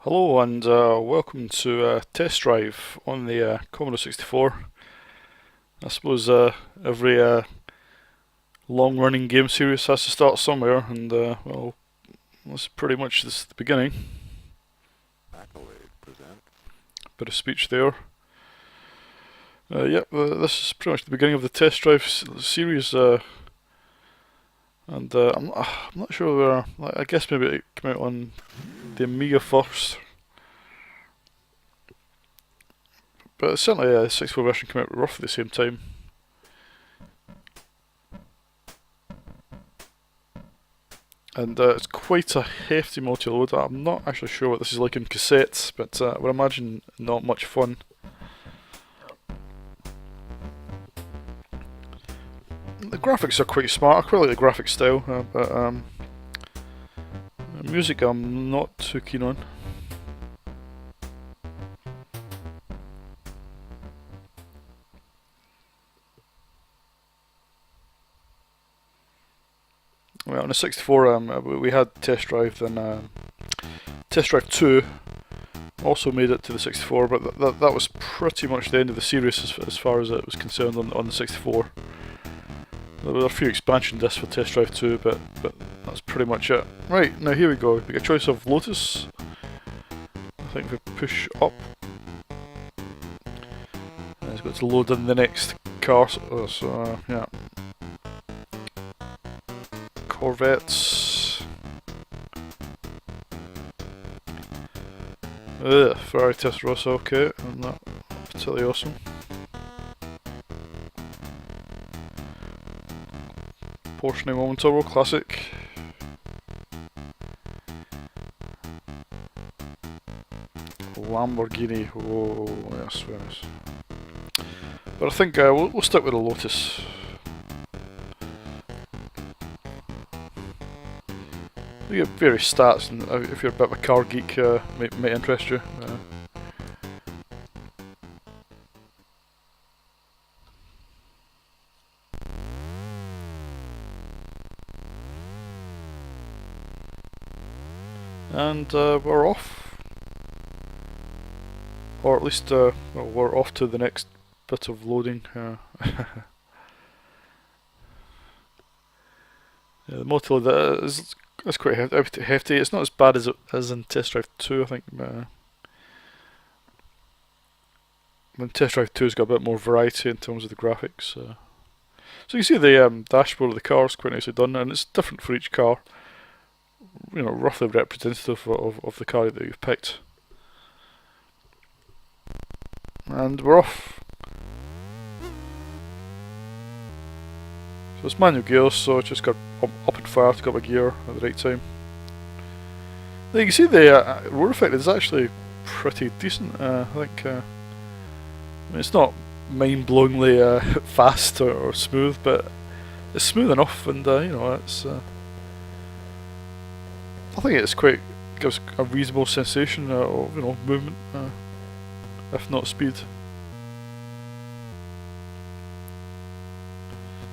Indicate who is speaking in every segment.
Speaker 1: Hello and welcome to a test drive on the Commodore 64. I suppose every long-running game series has to start somewhere, and well, that's pretty much the beginning.
Speaker 2: Accolade present.
Speaker 1: Bit of speech there. Yep, this is pretty much the beginning of the test drive series, and I'm not sure where. I guess maybe it came out on the Amiga first. But certainly the 64 version came out roughly the same time. And it's quite a hefty multi-load. I'm not actually sure what this is like in cassettes, but I would imagine not much fun. The graphics are quite smart. I quite like the graphic style, but music I'm not too keen on. Well, on the 64, we had Test Drive, then Test Drive 2 also made it to the 64, but that was pretty much the end of the series as far as it was concerned on the 64. There were a few expansion discs for Test Drive 2, but that's pretty much it. Right, now here we go. We get a choice of LOTUS. I think if we push up, it's got to load in the next car, so yeah. Corvettes. Ferrari Testarossa, okay, and that particularly awesome. Porsche 911 Turbo, classic. Lamborghini, oh yes, very nice. But I think we'll stick with the Lotus. You get various stats, and if you're a bit of a car geek, might interest you. And we're off, or at least well, we're off to the next bit of loading. Yeah, the multi-load is quite hefty. It's not as bad as it is in Test Drive 2, I think. When Test Drive 2's got a bit more variety in terms of the graphics. So you can see the dashboard of the car is quite nicely done, and it's different for each car. You know, roughly representative of the car that you've picked. And we're off. So it's manual gears, so it's just got up and fire to go up a gear at the right time. Now you can see the roar effect is actually pretty decent. I think I mean, it's not mind-blowingly fast or smooth, but it's smooth enough, and you know, it's. I think it's quite gives a reasonable sensation of movement, if not speed.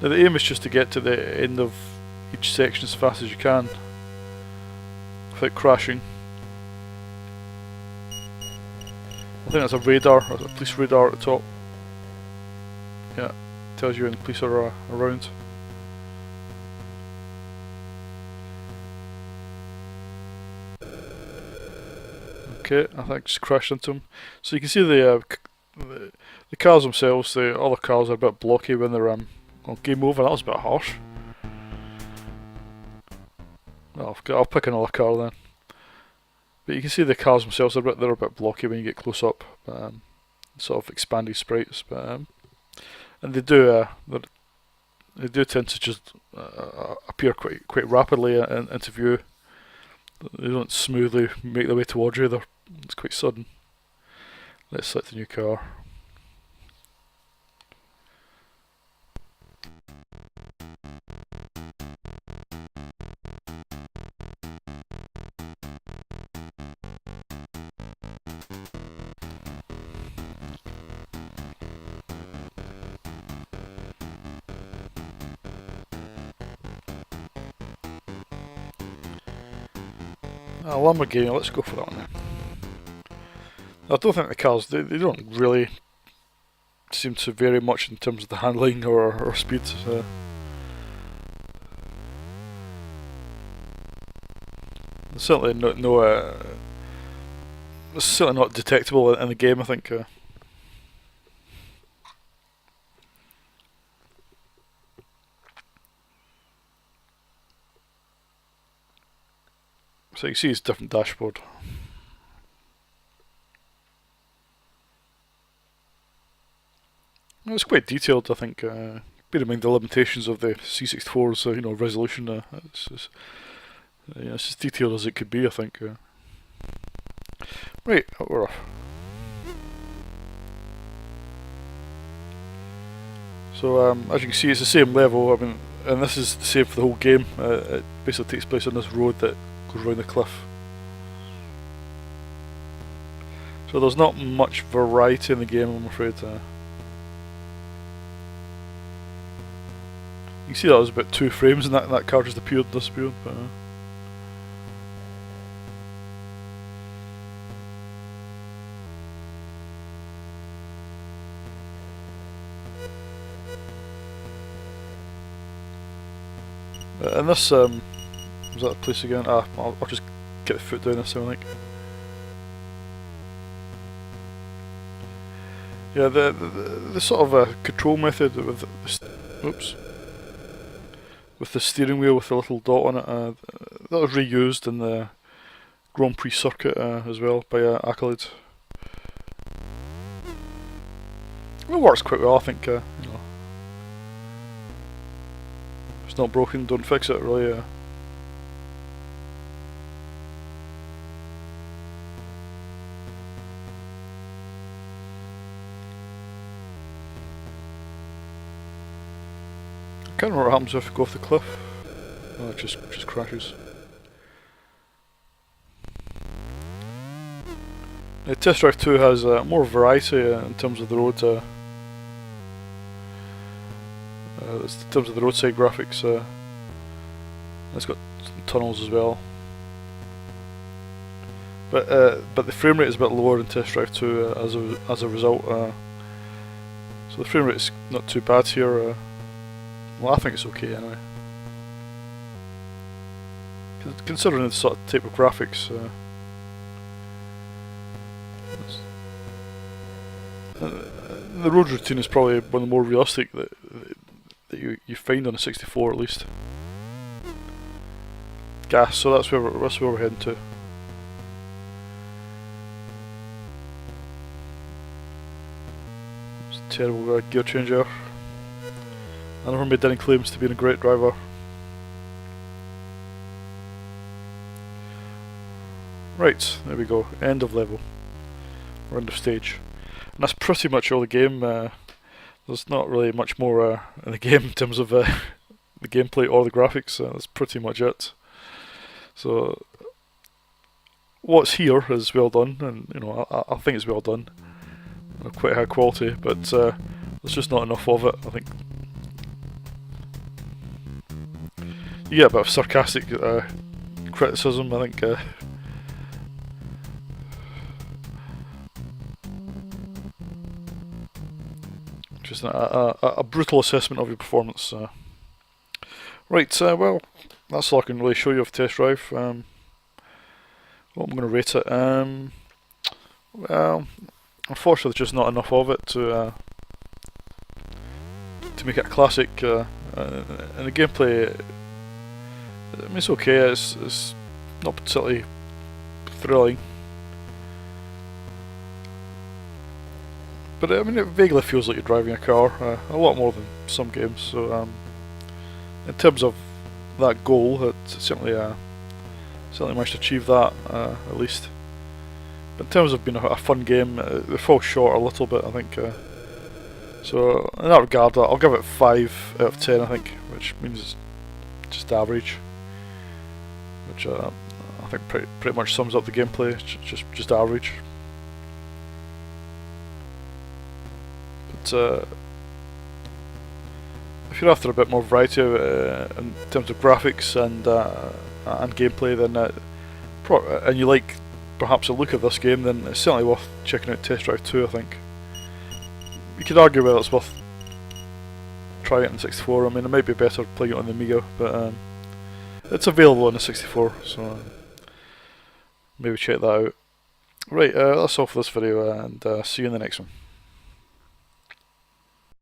Speaker 1: Now the aim is just to get to the end of each section as fast as you can, without crashing. I think that's a radar, or a police radar at the top. Yeah, tells you when the police are around. Okay, I think I just crashed into him. So you can see the cars themselves, the other cars are a bit blocky when they're on game over. That was a bit harsh. Well, I'll pick another car then. But you can see the cars themselves they're a bit blocky when you get close up, sort of expanded sprites. But and they do tend to just appear quite rapidly into view. They don't smoothly make their way towards you. It's quite sudden. Let's select a new car. Lamborghini, let's go for that one then. I don't think the cars, they don't really seem to vary much in terms of the handling or speed. Certainly it's certainly not detectable in the game, I think. So you can see it's a different dashboard. It's quite detailed, I think. Bear in mind the limitations of the C64's resolution. It's as detailed as it could be, I think. Right, we're off. So as you can see, it's the same level. I mean, and this is the same for the whole game. It basically takes place on this road that goes around the cliff. So there's not much variety in the game, I'm afraid. You can see that was about 2 frames and that car just appeared and disappeared. And this, was that the place again? I'll just get the foot down this time, I think. Yeah, the sort of control method with the steering wheel with the little dot on it, that was reused in the Grand Prix circuit as well by Accolade. It works quite well, I think. It's not broken, don't fix it, really. I can't remember what happens if I go off the cliff. Oh, it just crashes. Test Drive 2 has more variety in terms of the road. In terms of the roadside graphics, it's got some tunnels as well. But the frame rate is a bit lower in Test Drive 2 as a result. So the frame rate is not too bad here. Well, I think it's okay anyway. Considering the sort of type of graphics, the road routine is probably one of the more realistic that you find on a 64 at least. Gas, so that's where we're heading to. It's a terrible gear change there. I never made any claims to being a great driver. Right, there we go. End of level. Or end of stage. And that's pretty much all the game. There's not really much more in the game in terms of the gameplay or the graphics. That's pretty much it. So what's here is well done, and I think it's well done. Quite high quality, but there's just not enough of it, I think. You get a bit of sarcastic criticism, I think. Just a brutal assessment of your performance. Right, well, that's all I can really show you of Test Drive. What I'm going to rate it. Well, unfortunately, there's just not enough of it to make it a classic. And the gameplay, I mean, it's okay. It's not particularly thrilling, but I mean, it vaguely feels like you're driving a car. A lot more than some games. So, in terms of that goal, it certainly managed to achieve that at least. But in terms of being a fun game, it falls short a little bit, I think. So in that regard, I'll give it 5 out of 10, I think, which means it's just average. Which I think pretty much sums up the gameplay. It's just average. But if you're after a bit more variety in terms of graphics and gameplay, then and you like perhaps a look at this game, then it's certainly worth checking out Test Drive 2, I think. You could argue whether it's worth trying it on the 64. I mean, it might be better playing it on the Amiga, but it's available on the 64, so maybe check that out. Right, that's all for this video, and see you in the next one.